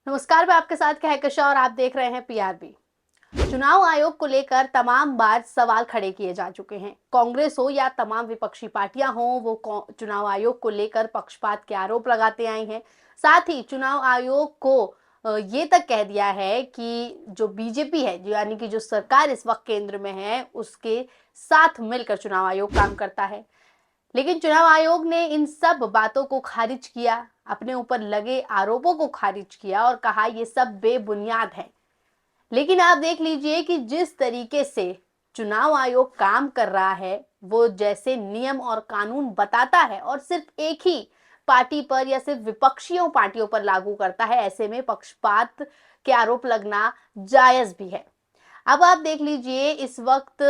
नमस्कार, मैं आपके साथ कहकशा और आप देख रहे हैं पीआरबी। चुनाव आयोग को लेकर तमाम बार सवाल खड़े किए जा चुके हैं। कांग्रेस हो या तमाम विपक्षी पार्टियां हो, वो चुनाव आयोग को लेकर पक्षपात के आरोप लगाते आई हैं। साथ ही चुनाव आयोग को ये तक कह दिया है कि जो बीजेपी है, यानी कि जो सरकार इस वक्त केंद्र में है, उसके साथ मिलकर चुनाव आयोग काम करता है। लेकिन चुनाव आयोग ने इन सब बातों को खारिज किया, अपने ऊपर लगे आरोपों को खारिज किया और कहा ये सब बेबुनियाद है। लेकिन आप देख लीजिए कि जिस तरीके से चुनाव आयोग काम कर रहा है, वो जैसे नियम और कानून बताता है और सिर्फ एक ही पार्टी पर या सिर्फ विपक्षियों पार्टियों पर लागू करता है, ऐसे में पक्षपात के आरोप लगना जायज भी है। अब आप देख लीजिए, इस वक्त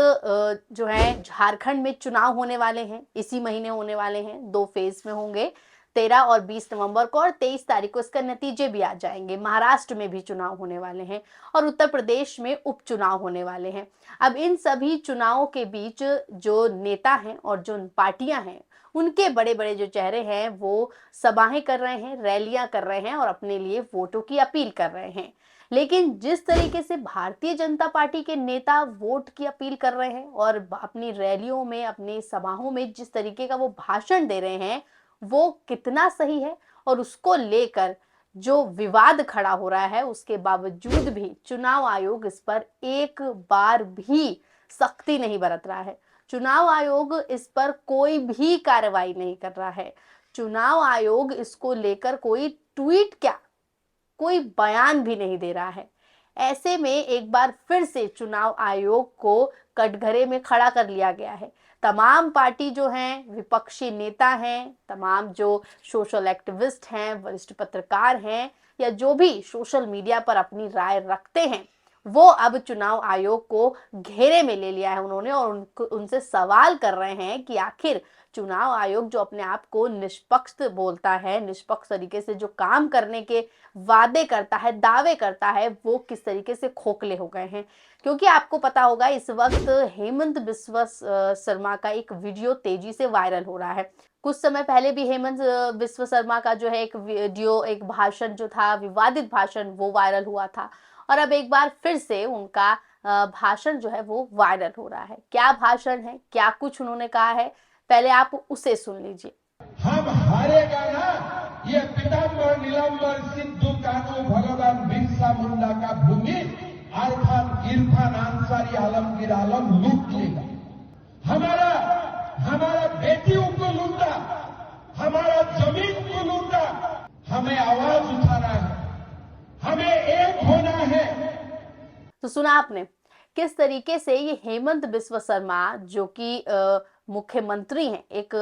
जो है झारखंड में चुनाव होने वाले हैं, इसी महीने होने वाले हैं, 2 फेज में होंगे, 13 और 20 नवंबर को, और 23 तारीख को इसका नतीजे भी आ जाएंगे। महाराष्ट्र में भी चुनाव होने वाले हैं और उत्तर प्रदेश में उपचुनाव होने वाले हैं। अब इन सभी चुनावों के बीच जो नेता हैं और जो पार्टियां हैं, उनके बड़े बड़े जो चेहरे हैं वो सभाएं कर रहे हैं, रैलियां कर रहे हैं और अपने लिए वोटों की अपील कर रहे हैं। लेकिन जिस तरीके से भारतीय जनता पार्टी के नेता वोट की अपील कर रहे हैं और अपनी रैलियों में, अपनी सभाओं में जिस तरीके का वो भाषण दे रहे हैं, वो कितना सही है, और उसको लेकर जो विवाद खड़ा हो रहा है, उसके बावजूद भी चुनाव आयोग इस पर एक बार भी सख्ती नहीं बरत रहा है। चुनाव आयोग इस पर कोई भी कार्रवाई नहीं कर रहा है। चुनाव आयोग इसको लेकर कोई ट्वीट क्या, कोई बयान भी नहीं दे रहा है। ऐसे में एक बार फिर से चुनाव आयोग को कटघरे में खड़ा कर लिया गया है। तमाम पार्टी जो हैं, विपक्षी नेता हैं, तमाम जो सोशल एक्टिविस्ट हैं, वरिष्ठ पत्रकार हैं, या जो भी सोशल मीडिया पर अपनी राय रखते हैं, वो अब चुनाव आयोग को घेरे में ले लिया है उन्होंने, और उनसे सवाल कर रहे हैं कि आखिर चुनाव आयोग जो अपने आप को निष्पक्ष बोलता है, निष्पक्ष तरीके से जो काम करने के वादे करता है, दावे करता है, वो किस तरीके से खोखले हो गए हैं। क्योंकि आपको पता होगा, इस वक्त हेमंत बिस्वा शर्मा का एक वीडियो तेजी से वायरल हो रहा है। कुछ समय पहले भी हेमंत बिस्वा शर्मा का जो है एक वीडियो, एक भाषण जो था, विवादित भाषण, वो वायरल हुआ था। और अब एक बार फिर से उनका भाषण जो है वो वायरल हो रहा है। क्या भाषण है, क्या कुछ उन्होंने कहा है, पहले आप उसे सुन लीजिए। हम हारेगा ना, ये पीताम्बर नीलांबर सिद्धू कानू भगवान बिरसा मुंडा का भूमि इरफान अंसारी आलमगीर आलम लूट लेगा। हमारा हमारा बेटियों को लूटा, हमारा जमीन को लूटा। हमें आवाज उठाना है, हमें एक होना है। तो सुना आपने किस तरीके से ये हेमंत बिस्वा शर्मा, जो कि मुख्यमंत्री हैं, एक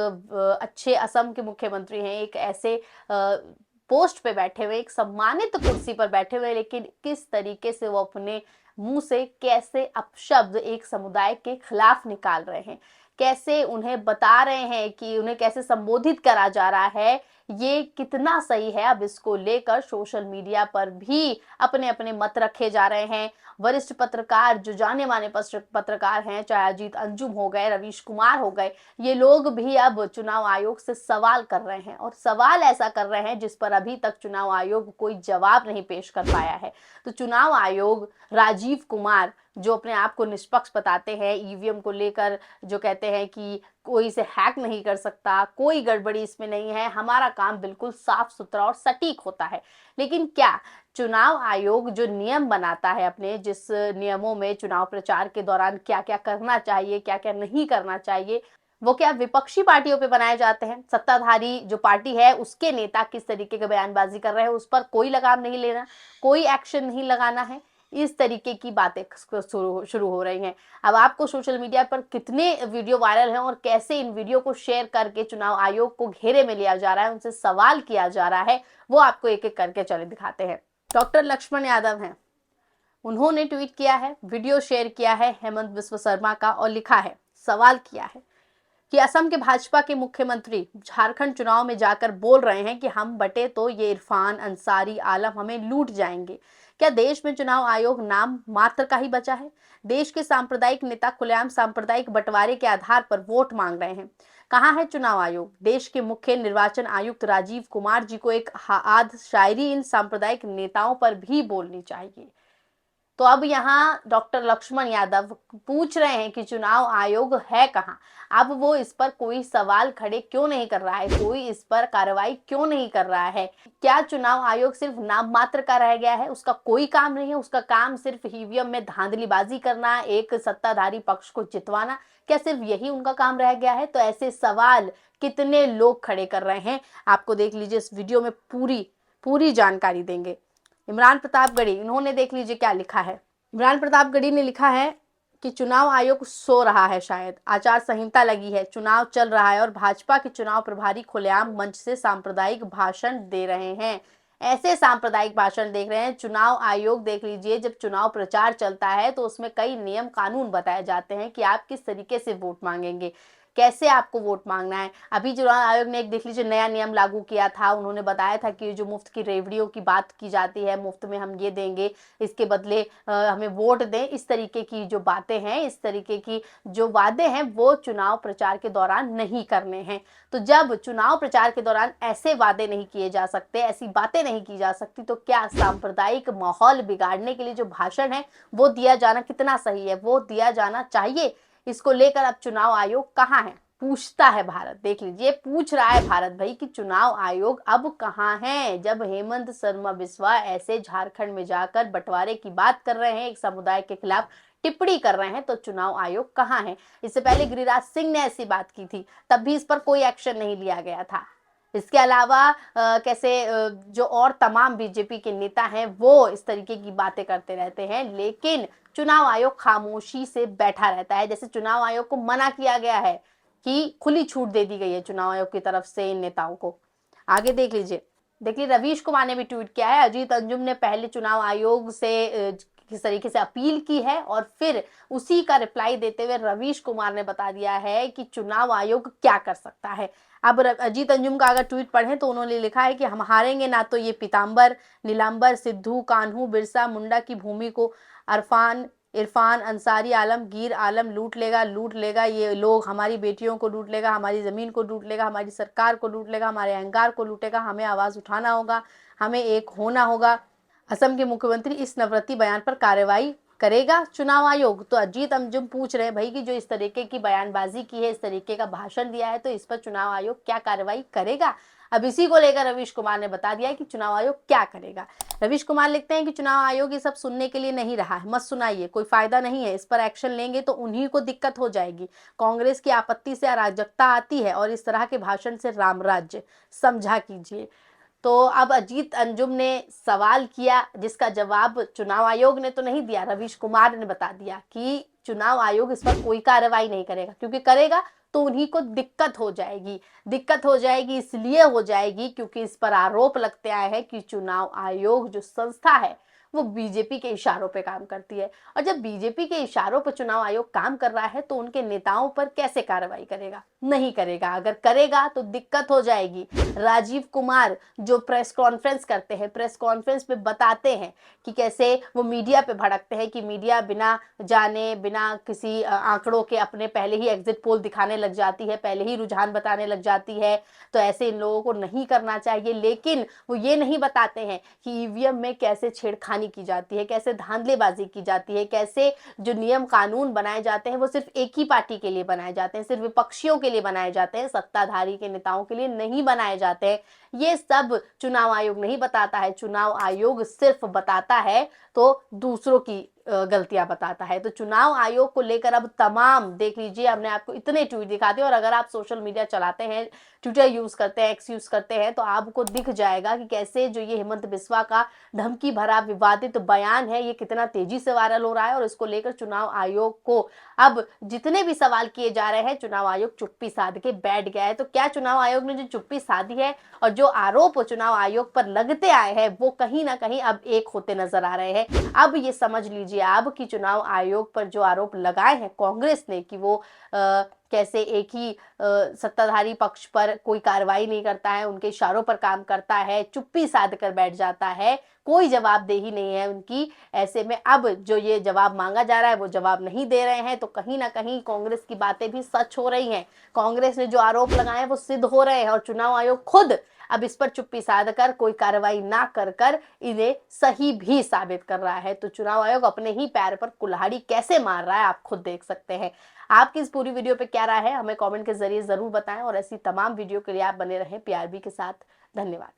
अच्छे असम के मुख्यमंत्री हैं, एक ऐसे पोस्ट पे बैठे हुए, एक सम्मानित कुर्सी पर बैठे हुए, लेकिन किस तरीके से वो अपने मुंह से कैसे अपशब्द एक समुदाय के खिलाफ निकाल रहे हैं, कैसे उन्हें बता रहे हैं कि उन्हें कैसे संबोधित करा जा रहा है, ये कितना सही है। अब इसको लेकर सोशल मीडिया पर भी अपने अपने मत रखे जा रहे हैं। वरिष्ठ पत्रकार, जो जाने माने पत्रकार हैं, चाहे अजीत अंजुम हो गए, रवीश कुमार हो गए, ये लोग भी अब चुनाव आयोग से सवाल कर रहे हैं, और सवाल ऐसा कर रहे हैं जिस पर अभी तक चुनाव आयोग कोई जवाब नहीं पेश कर पाया है। तो चुनाव आयोग, राजीव कुमार, जो अपने आप को निष्पक्ष बताते हैं, ईवीएम को लेकर जो कहते हैं कि कोई इसे हैक नहीं कर सकता, कोई गड़बड़ी इसमें नहीं है, हमारा काम बिल्कुल साफ सुथरा और सटीक होता है। लेकिन क्या चुनाव आयोग जो नियम बनाता है अपने, जिस नियमों में चुनाव प्रचार के दौरान क्या क्या करना चाहिए, क्या क्या नहीं करना चाहिए, वो क्या विपक्षी पार्टियों पे बनाए जाते हैं? सत्ताधारी जो पार्टी है उसके नेता किस तरीके की बयानबाजी कर रहे हैं, उस पर कोई लगाम नहीं लेना, कोई एक्शन नहीं लगाना है, इस तरीके की बातें शुरू हो रही हैं। अब आपको सोशल मीडिया पर कितने वीडियो वायरल हैं और कैसे इन वीडियो को शेयर करके चुनाव आयोग को घेरे में लिया जा रहा है, उनसे सवाल किया जा रहा है, वो आपको एक एक करके चले दिखाते हैं। डॉक्टर लक्ष्मण यादव हैं, उन्होंने ट्वीट किया है, वीडियो शेयर किया है हेमंत बिस्वा शर्मा का, और लिखा है, सवाल किया है, कि असम के भाजपा के मुख्यमंत्री झारखंड चुनाव में जाकर बोल रहे हैं कि हम बटे तो ये इरफान, अंसारी, आलम हमें लूट जाएंगे। क्या देश में चुनाव आयोग नाम मात्र का ही बचा है? देश के सांप्रदायिक नेता खुलेआम सांप्रदायिक बंटवारे के आधार पर वोट मांग रहे हैं। कहाँ है चुनाव आयोग? देश के मुख्य निर्वाचन आयुक्त राजीव कुमार जी को एक आध शायरी इन सांप्रदायिक नेताओं पर भी बोलनी चाहिए। तो अब यहाँ डॉक्टर लक्ष्मण यादव पूछ रहे हैं कि चुनाव आयोग है कहाँ। अब वो इस पर कोई सवाल खड़े क्यों नहीं कर रहा है, कोई इस पर कार्रवाई क्यों नहीं कर रहा है? क्या चुनाव आयोग सिर्फ नाम मात्र का रह गया है? उसका कोई काम नहीं है? उसका काम सिर्फ ईवीएम में धांधलीबाजी करना, एक सत्ताधारी पक्ष को जितवाना, क्या सिर्फ यही उनका काम रह गया है? तो ऐसे सवाल कितने लोग खड़े कर रहे हैं, आपको देख लीजिए इस वीडियो में पूरी जानकारी देंगे। इमरान प्रतापगढ़ी, इन्होंने देख लीजिए क्या लिखा है। इमरान प्रतापगढ़ी ने लिखा है कि चुनाव आयोग सो रहा है, शायद आचार संहिता लगी है, चुनाव चल रहा है और भाजपा के चुनाव प्रभारी खुलेआम मंच से सांप्रदायिक भाषण दे रहे हैं। ऐसे सांप्रदायिक भाषण देख रहे हैं। चुनाव आयोग देख लीजिए, जब चुनाव प्रचार चलता है तो उसमें कई नियम कानून बताए जाते हैं कि आप किस तरीके से वोट मांगेंगे, कैसे आपको वोट मांगना है। अभी चुनाव आयोग ने एक देख लीजिए नया नियम लागू किया था। उन्होंने बताया था कि जो मुफ्त की रेवड़ियों की बात की जाती है, मुफ्त में हम ये देंगे, इसके बदले हमें वोट दें, इस तरीके की जो बातें हैं, इस तरीके की जो वादे हैं, वो चुनाव प्रचार के दौरान नहीं करने हैं। तो जब चुनाव प्रचार के दौरान ऐसे वादे नहीं किए जा सकते, ऐसी बातें नहीं की जा सकती, तो क्या सांप्रदायिक माहौल बिगाड़ने के लिए जो भाषण है वो दिया जाना कितना सही है? वो दिया जाना चाहिए। इसको लेकर अब चुनाव आयोग कहाँ है, पूछता है भारत। देख लीजिए, पूछ रहा है भारत भाई कि चुनाव आयोग अब कहाँ है। जब हेमंत शर्मा बिस्वा ऐसे झारखंड में जाकर बंटवारे की बात कर रहे हैं, एक समुदाय के खिलाफ टिप्पणी कर रहे हैं, तो चुनाव आयोग कहाँ है? इससे पहले गिरिराज सिंह ने ऐसी बात की थी, तब भी इस पर कोई एक्शन नहीं लिया गया था। इसके अलावा जो और तमाम बीजेपी के नेता हैं वो इस तरीके की बातें करते रहते हैं, लेकिन चुनाव आयोग खामोशी से बैठा रहता है। जैसे चुनाव आयोग को मना किया गया है कि खुली छूट दे दी गई है चुनाव आयोग की तरफ से इन नेताओं को। आगे देख लीजिए, रवीश कुमार ने भी ट्वीट किया है। अजीत अंजुम ने पहले चुनाव आयोग से किस तरीके से अपील की है और फिर उसी का रिप्लाई देते हुए रवीश कुमार ने बता दिया है कि चुनाव आयोग क्या कर सकता है। अब अजीत अंजुम का अगर ट्वीट पढ़ें तो उन्होंने लिखा है कि हम हारेंगे ना तो ये पीताम्बर, नीलांबर, सिद्धू, कान्हू, बिरसा मुंडा की भूमि को इरफान, अंसारी, आलमगीर आलम लूट लेगा। ये लोग हमारी बेटियों को लूट लेगा, हमारी ज़मीन को लूट लेगा, हमारी सरकार को लूट लेगा, हमारे अहंकार को लूटेगा। हमें आवाज़ उठाना होगा, हमें एक होना होगा। असम के मुख्यमंत्री इस नवरत्ती बयान पर कार्रवाई करेगा चुनाव आयोग? तो अजीत अंजुम पूछ रहे हैं भाई कि जो इस तरीके की बयानबाजी की है, इस तरीके का भाषण दिया है, तो इस पर चुनाव आयोग क्या कार्रवाई करेगा? अब इसी को लेकर रवीश कुमार ने बता दिया है कि चुनाव आयोग क्या करेगा। रवीश कुमार लिखते हैं कि चुनाव आयोग ये सब सुनने के लिए नहीं रहा है, मत सुनाइए, कोई फायदा नहीं है। इस पर एक्शन लेंगे तो उन्हीं को दिक्कत हो जाएगी। कांग्रेस की आपत्ति से अराजकता आती है और इस तरह के भाषण से राम राज्य समझा कीजिए। तो अब अजीत अंजुम ने सवाल किया, जिसका जवाब चुनाव आयोग ने तो नहीं दिया, रवीश कुमार ने बता दिया कि चुनाव आयोग इस पर कोई कार्रवाई नहीं करेगा, क्योंकि करेगा तो उन्हीं को दिक्कत हो जाएगी। इसलिए हो जाएगी क्योंकि इस पर आरोप लगते आए हैं कि चुनाव आयोग जो संस्था है वो बीजेपी के इशारों पे काम करती है। और जब बीजेपी के इशारों पर चुनाव आयोग काम कर रहा है तो उनके नेताओं पर कैसे कार्रवाई करेगा? नहीं करेगा। अगर करेगा तो दिक्कत हो जाएगी। राजीव कुमार जो प्रेस कॉन्फ्रेंस करते हैं, प्रेस कॉन्फ्रेंस में बताते हैं कि कैसे वो मीडिया पे भड़कते हैं कि मीडिया बिना जाने, बिना किसी आंकड़ों के अपने पहले ही एग्जिट पोल दिखाने लग जाती है, पहले ही रुझान बताने लग जाती है, तो ऐसे इन लोगों को नहीं करना चाहिए। लेकिन वो ये नहीं बताते हैं कि ईवीएम में कैसे छेड़खानी की जाती है, कैसे धांधलेबाजी की जाती है, कैसे जो नियम कानून बनाए जाते हैं वो सिर्फ एक ही पार्टी के लिए बनाए जाते हैं, सिर्फ विपक्षियों के लिए बनाए जाते हैं, सत्ताधारी के नेताओं के लिए नहीं बनाए जाते हैं। ये सब चुनाव आयोग नहीं बताता है। चुनाव आयोग सिर्फ बताता है तो दूसरों की गलतियां बताता है। तो चुनाव आयोग को लेकर अब तमाम, देख लीजिए, हमने आपको इतने ट्वीट दिखा दिए। और अगर आप सोशल मीडिया चलाते हैं, ट्विटर यूज करते हैं, एक्स यूज करते हैं, तो आपको दिख जाएगा कि कैसे जो ये हेमंत बिस्वा का धमकी भरा विवादित बयान है, ये कितना तेजी से वायरल हो रहा है। और इसको लेकर चुनाव आयोग को अब जितने भी सवाल किए जा रहे हैं, चुनाव आयोग चुप्पी साध के बैठ गया है। तो क्या चुनाव आयोग ने जो चुप्पी साधी है और जो आरोप चुनाव आयोग पर लगते आए हैं, वो कहीं ना कहीं अब एक होते नजर आ रहे हैं। अब ये समझ लीजिए लीजिए आप कि चुनाव आयोग पर जो आरोप लगाए हैं कांग्रेस ने कि वो कैसे एक ही सत्ताधारी पक्ष पर कोई कार्रवाई नहीं करता है, उनके इशारों पर काम करता है, चुप्पी साध कर बैठ जाता है, कोई जवाबदेही नहीं है उनकी। ऐसे में अब जो ये जवाब मांगा जा रहा है वो जवाब नहीं दे रहे हैं, तो कहीं ना कहीं कांग्रेस की बातें भी सच हो रही हैं। कांग्रेस ने जो आरोप लगाए हैं वो सिद्ध हो रहे हैं और चुनाव आयोग खुद अब इस पर चुप्पी साध कर कोई कार्रवाई ना कर इन्हें सही भी साबित कर रहा है। तो चुनाव आयोग अपने ही पैर पर कुल्हाड़ी कैसे मार रहा है आप खुद देख सकते हैं। आपकी इस पूरी वीडियो पे क्या राय है हमें कमेंट के जरिए जरूर बताएं और ऐसी तमाम वीडियो के लिए आप बने रहें पीआरबी के साथ। धन्यवाद।